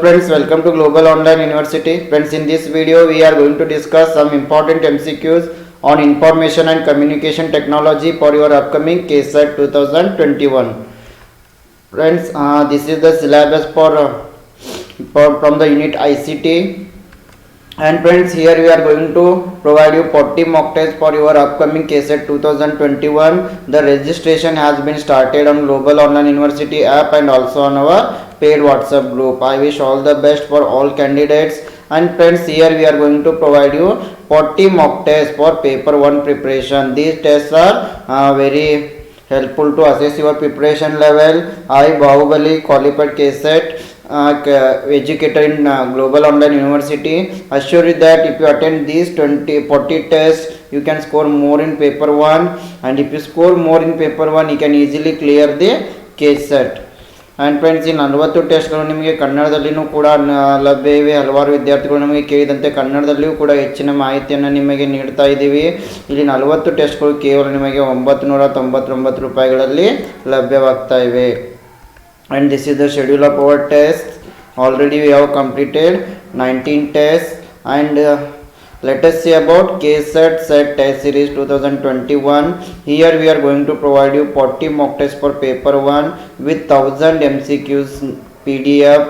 Friends, welcome to Global Online University. Friends, in this video we are going to discuss some important MCQs on information and communication technology for your upcoming KSET 2021. Friends, this is the syllabus for from the unit ICT. And friends, here we are going to provide you 40 mock tests for your upcoming KSET 2021. The registration has been started on Global Online University app and also on our paid WhatsApp group. I wish all the best for all candidates. And friends, here we are going to provide you 40 mock tests for paper 1 preparation. These tests are very helpful to assess your preparation level. I, Bahubali, qualified KSET educator in Global Online University, assure you that if you attend these 40 tests, you can score more in paper 1, and if you score more in paper 1, you can easily clear the KSET. And friends, ಈ 40 ಟೆಸ್ಟ್ಗಳು ನಿಮಗೆ ಕನ್ನಡದಲ್ಲಿಯೂ ಕೂಡ ಲಭ್ಯ ಇವೆ. ಹಲವಾರು ವಿದ್ಯಾರ್ಥಿಗಳು ನಮಗೆ ಕೇಳಿದಂತೆ ಕನ್ನಡದಲ್ಲಿಯೂ ಕೂಡ ಹೆಚ್ಚಿನ ಮಾಹಿತಿಯನ್ನು ನಿಮಗೆ ನೀಡ್ತಾ ಇದ್ದೀವಿ. ಇಲ್ಲಿ 40 ಟೆಸ್ಟ್ಗಳು ಕೇವಲ ನಿಮಗೆ 999 ರೂಪಾಯಿಗಳಲ್ಲಿ ಲಭ್ಯವಾಗ್ತಾ ಇವೆ. And this is the schedule of our tests. Already we have completed 19 tests, and let us see about KSET set test series 2021. Here we are going to provide you 40 mock tests for paper 1 with 1000 MCQs PDF.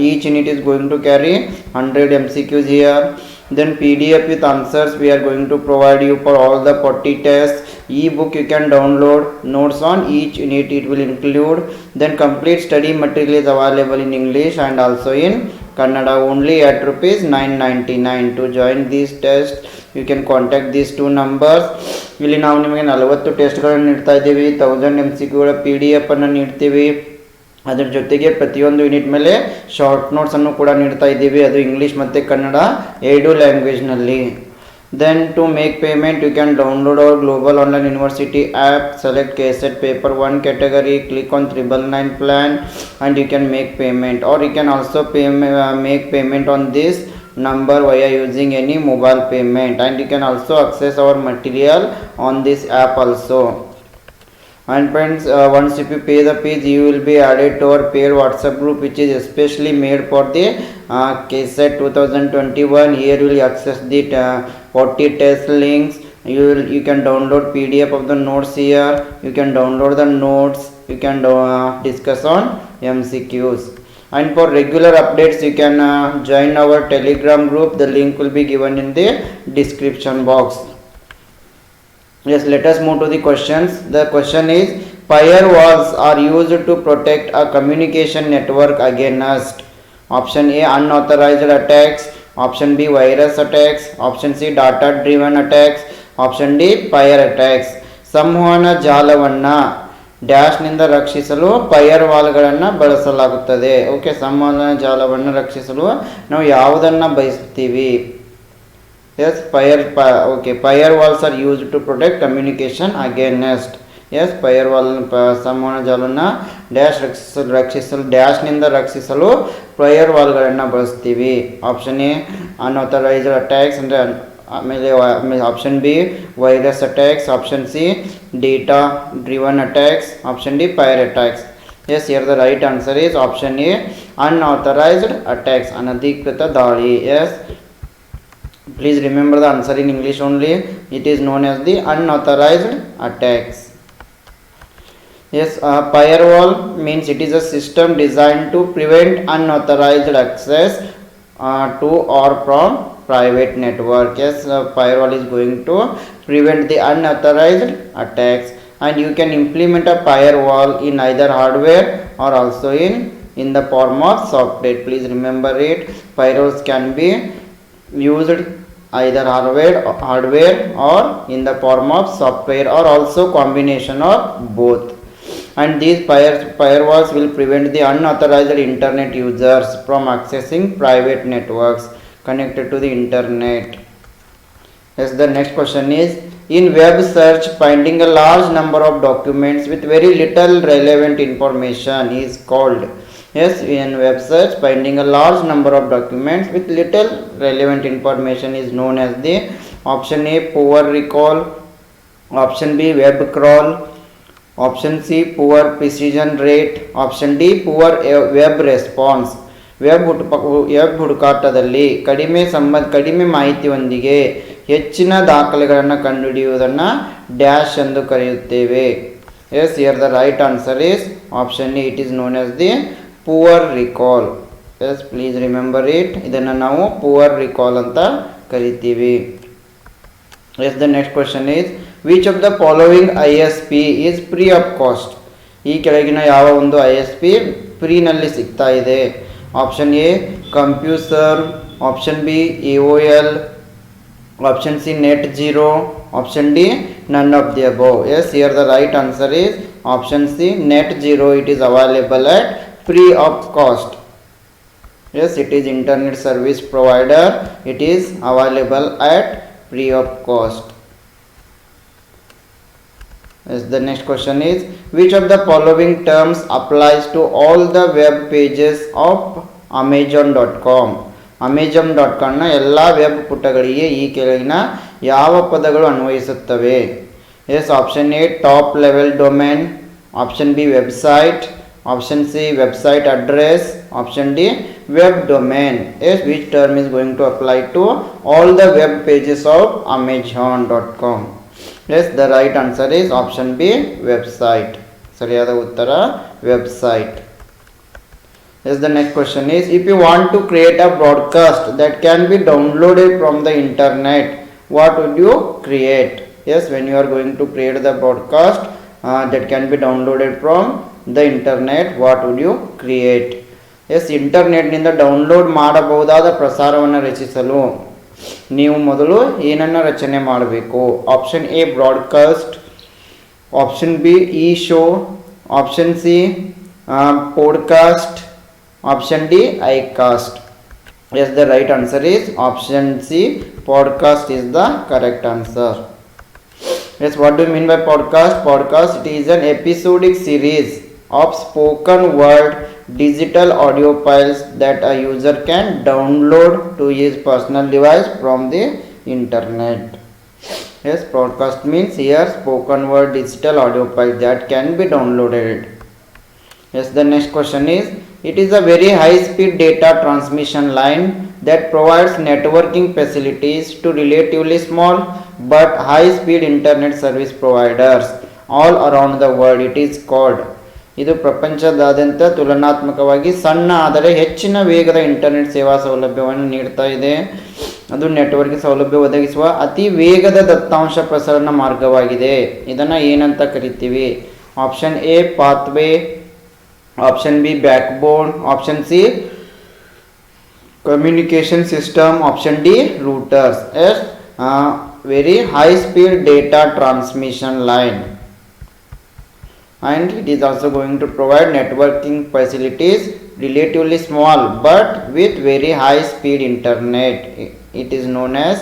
Each unit is going to carry 100 MCQs here. Then PDF with answers we are going to provide you for all the 40 tests. E-book you can download. Notes on each unit it will include. Then complete study material is available in English and also in Kannada only at rupees 999. To join these tests you can contact these two numbers. ಇಲ್ಲಿ ನಾವು ನಿಮಗೆ 40 ಟೆಸ್ಟ್ಗಳನ್ನು ನೀಡ್ತಾ ಇದ್ದೀವಿ. 1000 MCQಗಳ PDF ಅನ್ನು ನೀಡ್ತೀವಿ. ಅದರ ಜೊತೆಗೆ ಪ್ರತಿಯೊಂದು unit ಮೇಲೆ ಶಾರ್ಟ್ ನೋಟ್ಸನ್ನು ಕೂಡ ನೀಡ್ತಾ ಇದ್ದೀವಿ. ಅದು ಇಂಗ್ಲೀಷ್ ಮತ್ತು ಕನ್ನಡ ಎರಡೂ ಲ್ಯಾಂಗ್ವೇಜ್ನಲ್ಲಿ. Then to make payment you can download our Global Online University app, select KSET paper 1 category, click on 999 plan and you can make payment, or you can also make payment on this number via using any mobile payment, and you can also access our material on this app also. And friends, once if you pay the fees you will be added to our paid WhatsApp group which is especially made for the KSET 2021. Here you will access the 40 test links. You can download PDF of the notes here. You can download the notes. You can discuss on MCQs. And for regular updates you can join our Telegram group. The link will be given in the description box. Yes, let us move to the questions. The question is, firewalls are used to protect a communication network against option A unauthorized attacks, option B virus attacks, option C data driven attacks, option D fire attacks. ಸಂವಹನ ಜಾಲವನ್ನು ಡ್ಯಾಶ್ನಿಂದ ರಕ್ಷಿಸಲು fire ವಾಲ್ಗಳನ್ನು ಬಳಸಲಾಗುತ್ತದೆ. Okay, ಸಂವಹನ ಜಾಲವನ್ನು ರಕ್ಷಿಸಲು ನಾವು ಯಾವುದನ್ನು ಬಯಸ್ತೀವಿ? Yes, firewalls are used to protect communication against. Yes, firewall ಸಂವಹನ ಜಾಲವನ್ನು ಡ್ಯಾಶ್ನಿಂದ ರಕ್ಷಿಸಲು ಫೈರ್ವಾಲ್ಗಳನ್ನು ಬಳಸ್ತೀವಿ. ಆಪ್ಷನ್ ಎ ಅನ್ಆಥರೈಸ್ಡ್ ಅಟ್ಯಾಕ್ಸ್ ಅಂದರೆ ಆಮೇಲೆ option B virus attacks, option C data driven attacks, option D fire attacks. Yes, here the right answer is option A unauthorized attacks, ಅನಧಿಕೃತ ದಾಳಿ. Yes, please remember the answer in English only. It is known as the unauthorized attacks. Yes, firewall means it is a system designed to prevent unauthorized access to or from private network. Yes, firewall is going to prevent the unauthorized attacks, and you can implement a firewall in either hardware or also in the form of software. Please remember it. Firewalls can be used either hardware or in the form of software, or also combination of both. And these firewalls will prevent the unauthorized internet users from accessing private networks connected to the internet. Yes, the next question is, in web search finding a large number of documents with very little relevant information is called. Yes, in web search finding a large number of documents with little relevant information is known as the option A poor recall, option B web crawl, option C poor precision rate, option D poor web response. Web ಹುಡುಕಾಟದಲ್ಲಿ ಕಡಿಮೆ ಮಾಹಿತಿಯೊಂದಿಗೆ ಹೆಚ್ಚಿನ ದಾಖಲೆಗಳನ್ನು ಕಂಡುಹಿಡಿಯುವುದನ್ನು dash ಎಂದು ಕರೆಯುತ್ತೇವೆ. Yes, here the right answer is option A. It is known as the poor recall. Yes, please remember it. ಇದನ್ನು ನಾವು ಪುವರ್ ರಿಕಾಲ್ ಅಂತ ಕರಿತೀವಿ. Yes, the next question is which of the following ISP is free of cost. ಈ ಕೆಳಗಿನ ಯಾವ ಒಂದು ISP ಫ್ರೀನಲ್ಲಿ ಸಿಗ್ತಾ ಇದೆ? Option A CompuServe, option B AOL, option C net zero, option D none of the above. Yes, here the right answer is option C net zero. It is available at free of cost. Yes, it is internet service provider. It is available at free of cost. Yes, the next question is which of the following terms applies to all the web pages of amazon.com. amazon.com ನ ಎಲ್ಲ web ಪುಟಗಳಿಗೆ ಈ ಕೆಳಗಿನ ಯಾವ ಪದಗಳು ಅನ್ವಯಿಸುತ್ತವೆ? Yes, option A top level domain, option B website, option C website address, option D web domain. Yes, which term is going to apply to all the web pages of amazon.com. Yes, the right answer is option B website. ಸರಿಯಾದ ಉತ್ತರ website. Yes, the next question is if you want to create a broadcast that can be downloaded from the internet, what would you create? Yes, when you are going to create the broadcast that can be downloaded from the internet, what would you create? Yes, ಇಂಟರ್ನೆಟ್ನಿಂದ download ಮಾಡಬಹುದಾದ ಪ್ರಸಾರವನ್ನು ರಚಿಸಲು ನೀವು ಮೊದಲು ಏನನ್ನು ರಚನೆ ಮಾಡಬೇಕು? Option A broadcast, option B e show, option C podcast, option D iCast. Yes, the right answer is option C podcast is the correct answer. Yes, what do you mean by podcast? Podcast, it is an episodic series of spoken word digital audio files that a user can download to his personal device from the internet. Yes, podcast means here spoken word digital audio file that can be downloaded. Yes, the next question is it is a very high speed data transmission line that provides networking facilities to relatively small but high speed internet service providers all around the world. It is called. ಇದು ಪ್ರಪಂಚದಾದ್ಯಂತ ತುಲನಾತ್ಮಕವಾಗಿ ಸಣ್ಣ ಆದರೆ ಹೆಚ್ಚಿನ ವೇಗದ internet ಸೇವಾ ಸೌಲಭ್ಯವನ್ನು ನೀಡ್ತಾ ಇದೆ. ಅದು ನೆಟ್ವರ್ಕ್ ಸೌಲಭ್ಯ ಒದಗಿಸುವ ಅತಿ ವೇಗದ ದತ್ತಾಂಶ ಪ್ರಸರಣ ಮಾರ್ಗವಾಗಿದೆ. ಇದನ್ನು ಏನಂತ ಕರಿತೀವಿ? Option A pathway, option B back bone, option C communication system, option D routers. Yes, very high speed data transmission line, and it is also going to provide networking facilities relatively small but with very high speed internet. It is known as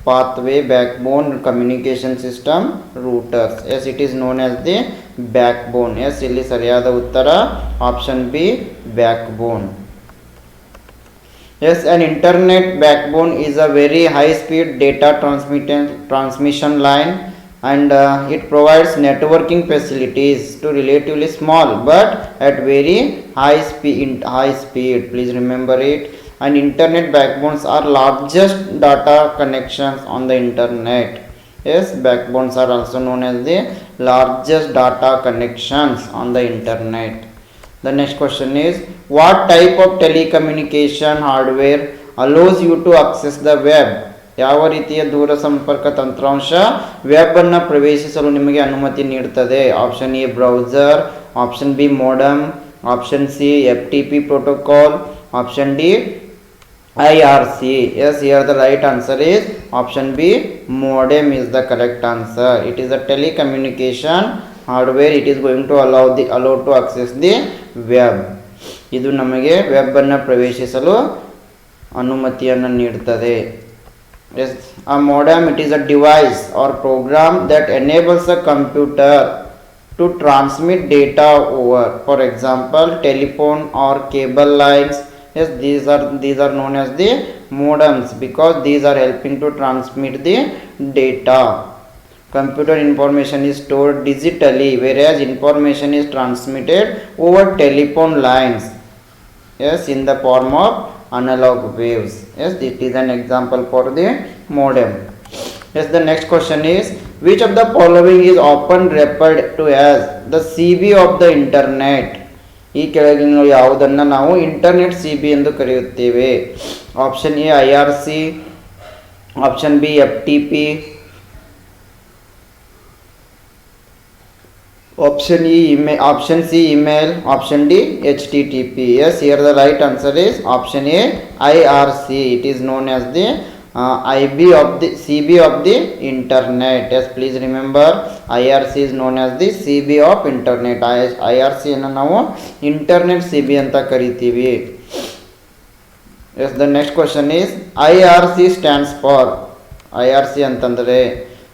pathway, backbone, communication system, routers. Yes, it is known as the backbone. Yes, ಇಲ್ಲಿ ಸರಿಯಾದ ಉತ್ತರ option B backbone. Yes, an internet backbone is a very high speed data transmission line and it provides networking facilities to relatively small but at very high speed. Please remember it. And internet backbones are largest data connections on the internet. Yes, backbones are also known as the largest data connections on the internet. The next question is what type of telecommunication hardware allows you to access the web? ಯಾವ ರೀತಿಯ ದೂರ ಸಂಪರ್ಕ ತಂತ್ರಾಂಶ web ಅನ್ನು ಪ್ರವೇಶಿಸಲು ನಿಮಗೆ ಅನುಮತಿ ನೀಡುತ್ತದೆ? Option A browser, option B modem, option C FTP protocol, option D IRC. Yes, here the right answer is option B modem is the correct answer. It is a telecommunication hardware. It is going to allow to access the web. ಇದು ನಮಗೆ web ಅನ್ನು ಪ್ರವೇಶಿಸಲು ಅನುಮತಿಯನ್ನು ನೀಡುತ್ತದೆ. Yes, a modem, it is a device or program that enables a computer to transmit data over, for example, telephone or cable lines. Yes, these are known as the modems because these are helping to transmit the data. Computer information is stored digitally, whereas information is transmitted over telephone lines. Yes, in the form of analog waves. Yes, it is an example for the modem. Yes, the next question is which of the following is often referred to as the CB of the internet? ಈ ಕೆಳಗಿನ ಯಾವುದನ್ನು ನಾವು internet C B ಎಂದು ಕರೆಯುತ್ತೇವೆ? Option A IRC, option B FTP, option C email, option D HTTP. Yes, here the right answer is option A IRC. It is known as the IB of the CB of the internet. Yes, please remember IRC is known as the CB of internet. IRC ಅನ್ನು ನಾವು internet CB ಅಂತ ಕರಿತೀವಿ. Yes, the next question is IRC stands for. IRC ಅಂತಂದ್ರೆ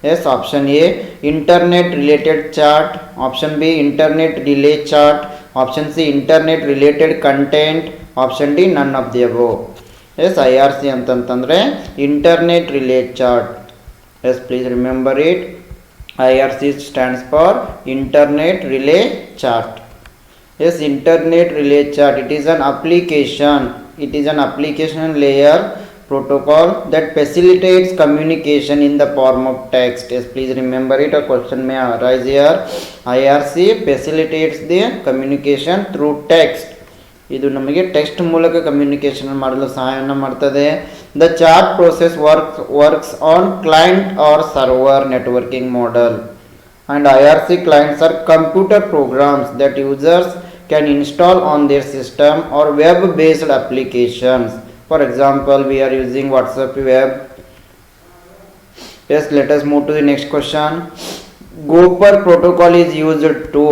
yes, option A internet related chat, option B internet relay chat, option C internet related content, option D none of the above. Yes, IRC ಅಂತಂತಂದ್ರೆ internet relay chat. Yes, please remember it. IRC stands for internet relay chat. Yes, internet relay chat, it is an application layer protocol that facilitates communication in the form of text. Yes, please remember it. A question may arise here. IRC facilitates the communication through text. ಇದು ನಮಗೆ text ಮೂಲಕ communication ಮಾಡಲು ಸಹಾಯವನ್ನು ಮಾಡ್ತದೆ. The chat process works on client or server networking model and IRC clients are computer programs that users can install on their system or web based applications. For example, we are using WhatsApp web. Yes, let us move to the next question. Gopher protocol is used to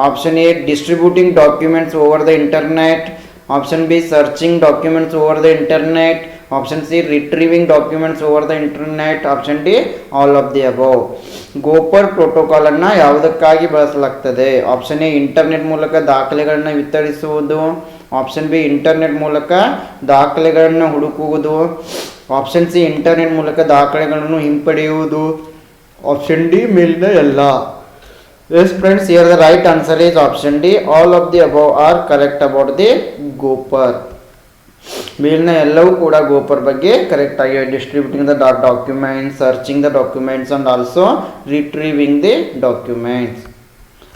option A distributing documents over the internet, option B searching documents over the internet, option C retrieving documents over the internet, option D all of the above. Gopher protocol ಅನ್ನು ಯಾವುದಕ್ಕಾಗಿ ಬಳಸಲಾಗ್ತದೆ? Option A internet ಮೂಲಕ ದಾಖಲೆಗಳನ್ನು ವಿತರಿಸುವುದು, option B internet ಮೂಲಕ ದಾಖಲೆಗಳನ್ನು ಹುಡುಕುವುದು, option C internet ಮೂಲಕ ದಾಖಲೆಗಳನ್ನು ಹಿಂಪಡೆಯುವುದು, ಆಪ್ಷನ್ ಡಿ ಮೇಲಿನ ಎಲ್ಲ. Yes friends, here the right answer is option D. All of the above are correct about the Gopher. ಮೇಲಿನ ಎಲ್ಲವೂ ಕೂಡ ಗೋಪರ್ ಬಗ್ಗೆ ಕರೆಕ್ಟ್ ಆಗಿ distributing the documents, searching the documents and also retrieving the documents.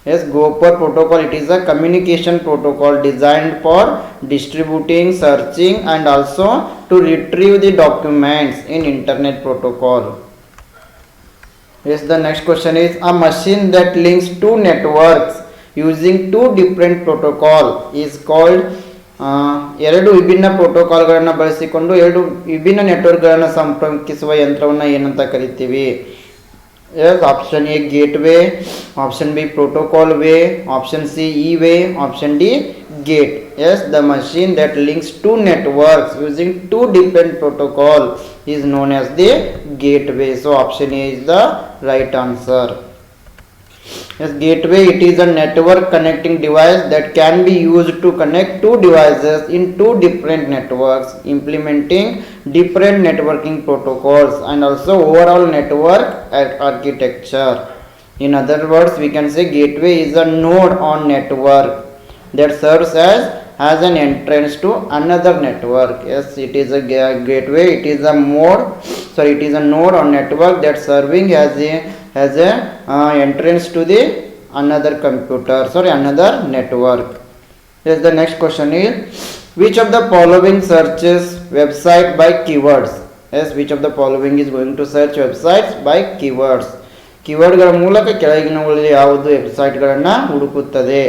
Yes, Gopher protocol, it is a communication protocol designed for distributing, searching and also to retrieve the documents in internet protocol. Yes, the next question is a machine that links two networks using two different protocol is called ಎರಡು ವಿಭಿನ್ನ ಪ್ರೋಟೋಕಾಲ್ಗಳನ್ನು ಬಳಸಿಕೊಂಡು ಎರಡು ವಿಭಿನ್ನ ನೆಟ್ವರ್ಕ್ಗಳನ್ನು ಸಂಪರ್ಕಿಸುವ ಯಂತ್ರವನ್ನು ಏನಂತ ಕರಿತೀವಿ? Yes, option A gateway, option B protocol way, option C E-way, option D gate. Yes, the machine that links two networks using two different protocol is known as the gateway. So option A is the right answer. Yes, gateway, it is a network connecting device that can be used to connect two devices in two different networks, implementing different networking protocols and also overall network architecture. In other words, we can say gateway is a node on network that serves as an entrance to another network. Yes, it is a gateway, it is a node on network that serving as a entrance to the another network. Yes, the next question is which of the following searches website by keywords? Yes, which of the following is going to search websites by keywords? ಕೀವರ್ಡ್ಗಳ ಮೂಲಕ ಕೆಳಗಿನವುಗಳಲ್ಲಿ ಯಾವುದು ವೆಬ್ಸೈಟ್ಗಳನ್ನು ಹುಡುಕುತ್ತದೆ?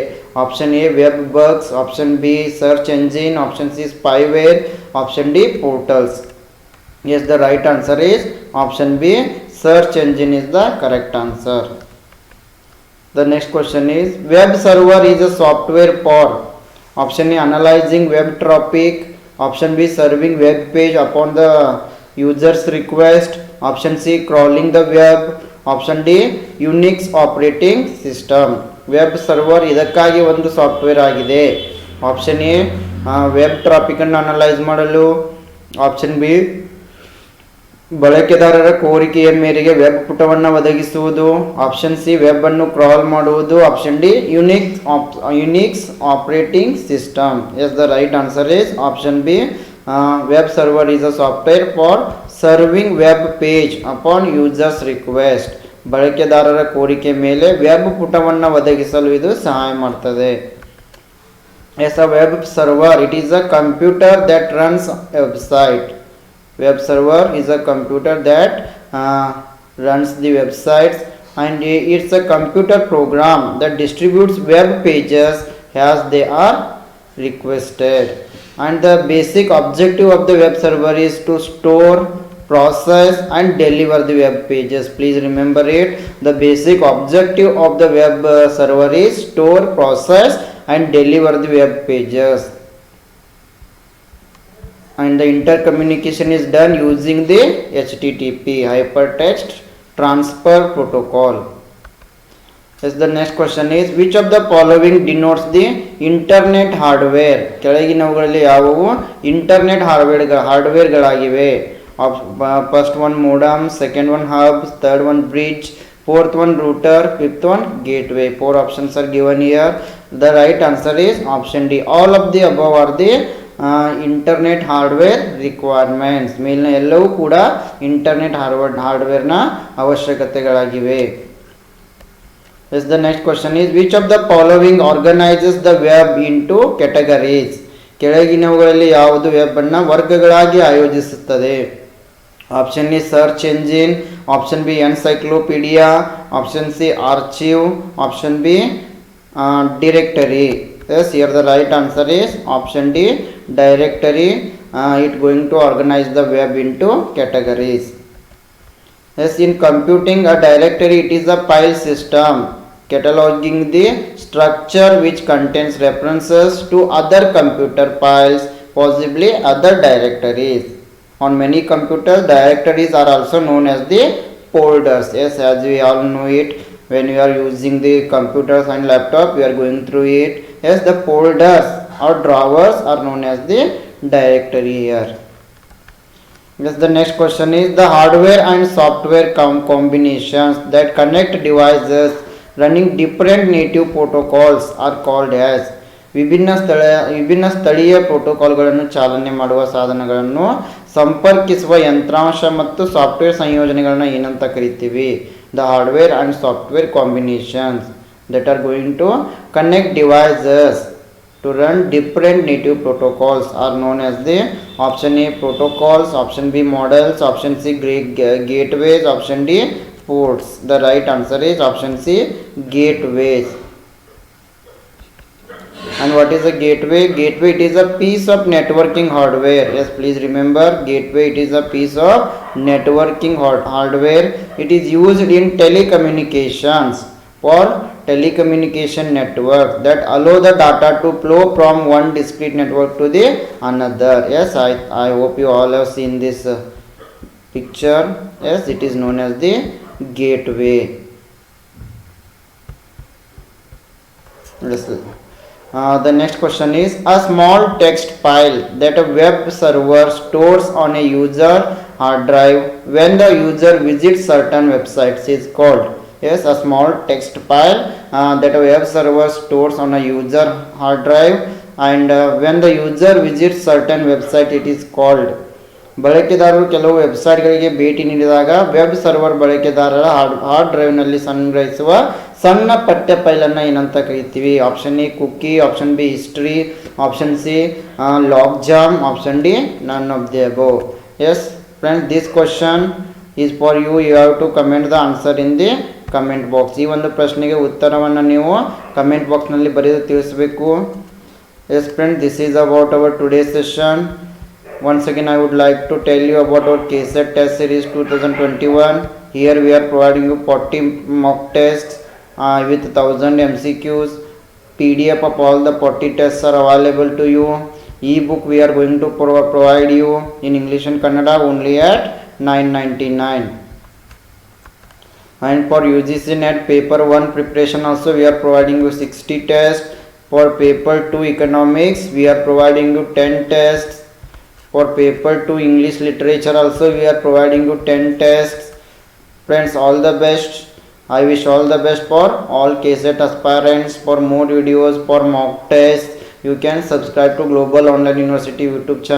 Option A web bugs, option B search engine, option C spyware, option D portals. Yes, the right answer is option B, search engine is the correct answer. The next question is web server is a software for option A analyzing web traffic, option B serving web page upon the user's request, option C crawling the web, option D Unix operating system. Web server ಇದಕ್ಕಾಗಿ ಒಂದು software ಆಗಿದೆ. Option A web traffic ಅನ್ನು analyse ಮಾಡಲು, option B ಬಳಕೆದಾರರ ಕೋರಿಕೆಯ ಮೇರೆಗೆ web ಪುಟವನ್ನು ಒದಗಿಸುವುದು. ಆಪ್ಷನ್ ಸಿ ವೆಬ್ ಅನ್ನು ಕ್ರಾಲ್ ಮಾಡುವುದು. Option D Unix operating system. Yes, the right answer is option B. Web server is a software for serving web page upon users request. ಬಳಕೆದಾರರ ಕೋರಿಕೆ ಮೇಲೆ ವೆಬ್ ಪುಟವನ್ನು ಒದಗಿಸಲು ಇದು ಸಹಾಯ ಮಾಡ್ತದೆ. Yes, a web server it is a computer that runs website. Web server is a computer that runs the websites, and it's a computer program that distributes web pages as they are requested. And the basic objective of the web server is to store, process and deliver the web pages. Please remember it. The basic objective of the web server is store, process and deliver the web pages. And the intercommunication is done using the HTTP hypertext transfer protocol. Yes, the next question is which of the following denotes the internet hardware? ಕೆಳಗಿನವುಗಳಲ್ಲಿ ಯಾವುವು internet ಹಾರ್ಡ್ವೇರ್ಗಳಾಗಿವೆ? First one modem, second one hub, third one bridge, fourth one router, fifth one gateway. Four options are given here. The right answer is option D. All of the above are the internet hardware requirements. ಮೇಲಿನ ಎಲ್ಲವೂ ಕೂಡ internet ಹಾರ್ಡ್ವೇರ್ನ ಅವಶ್ಯಕತೆಗಳಾಗಿವೆ. Yes, the next question is which of the following organises the web into categories? ಕೆಳಗಿನವುಗಳಲ್ಲಿ ಯಾವುದು web ಅನ್ನು ವರ್ಗಗಳಾಗಿ ಆಯೋಜಿಸುತ್ತದೆ? Option E search engine, option B encyclopedia, option C archive, option B directory. Yes, here the right answer is option D, directory. It going to organize the web into categories. Yes, in computing a directory it is a file system cataloging the structure which contains references to other computer files, possibly other directories. On many computers directories are also known as the folders. Yes, as we all know it, when you are using the computers and laptop we are going through it. Yes, the folders or drawers are known as the directory here. Yes, the next question is the hardware and software combinations that connect devices running different native protocols are called as. ವಿಭಿನ್ನ ಸ್ಥಳೀಯ ಪ್ರೋಟೋಕಾಲ್ಗಳನ್ನು ಚಾಲನೆ ಮಾಡುವ ಸಾಧನಗಳನ್ನು ಸಂಪರ್ಕಿಸುವ ಯಂತ್ರಾಂಶ ಮತ್ತು software ಸಂಯೋಜನೆಗಳನ್ನ ಏನಂತ ಕರಿತೀವಿ? The hardware and software combinations that are going to connect devices to run different native protocols are known as the option A protocols, option B models, option C gateways, option D ports. The right answer is option C gateways. And what is a gateway? Gateway it is a piece of networking hardware. Yes, please remember gateway it is a piece of networking hardware. It is used in telecommunications for telecommunication networks that allow the data to flow from one discrete network to the another. Yes, I hope you all have seen this picture. Yes, it is known as the gateway. Listen. The next question is a small text file that a web server stores on a user hard drive when the user visits certain websites is called. Yes, a small text file that a web server stores on a user hard drive and when the user visits certain website it is called. ಬಳಕೆದಾರರು ಕೆಲವು ವೆಬ್ಸೈಟ್ಗಳಿಗೆ ಭೇಟಿ ನೀಡಿದಾಗ web server ಬಳಕೆದಾರರ hard ಡ್ರೈವ್ನಲ್ಲಿ ಸಂಗ್ರಹಿಸುವ ಸಣ್ಣ ಪಠ್ಯ ಫೈಲನ್ನು ಏನಂತ ಕರಿತೀವಿ? Option A cookie, option B history, option C log jam, option D none of the above. Yes friends, this question is for you. You have to comment the answer in the comment box. ಈ ಒಂದು ಪ್ರಶ್ನೆಗೆ ಉತ್ತರವನ್ನು ನೀವು comment ಬಾಕ್ಸ್ನಲ್ಲಿ ಬರೆದು ತಿಳಿಸಬೇಕು. Yes friends, this is about our today session. Once again I would like to tell you about our KSET test series 2021. Here we are providing you 40 mock tests with 1000 MCQs. PDF of all the 40 tests are available to you. E-book we are going to provide you in English and Kannada only at 999. And for UGC NET paper 1 preparation also we are providing you 60 tests. For paper 2 economics we are providing you 10 tests. For paper 2 English literature also we are providing you 10 tests. Friends, all the best. I wish all the best for all KSET aspirants. For more videos, for mock tests, you can subscribe to Global Online University YouTube channel.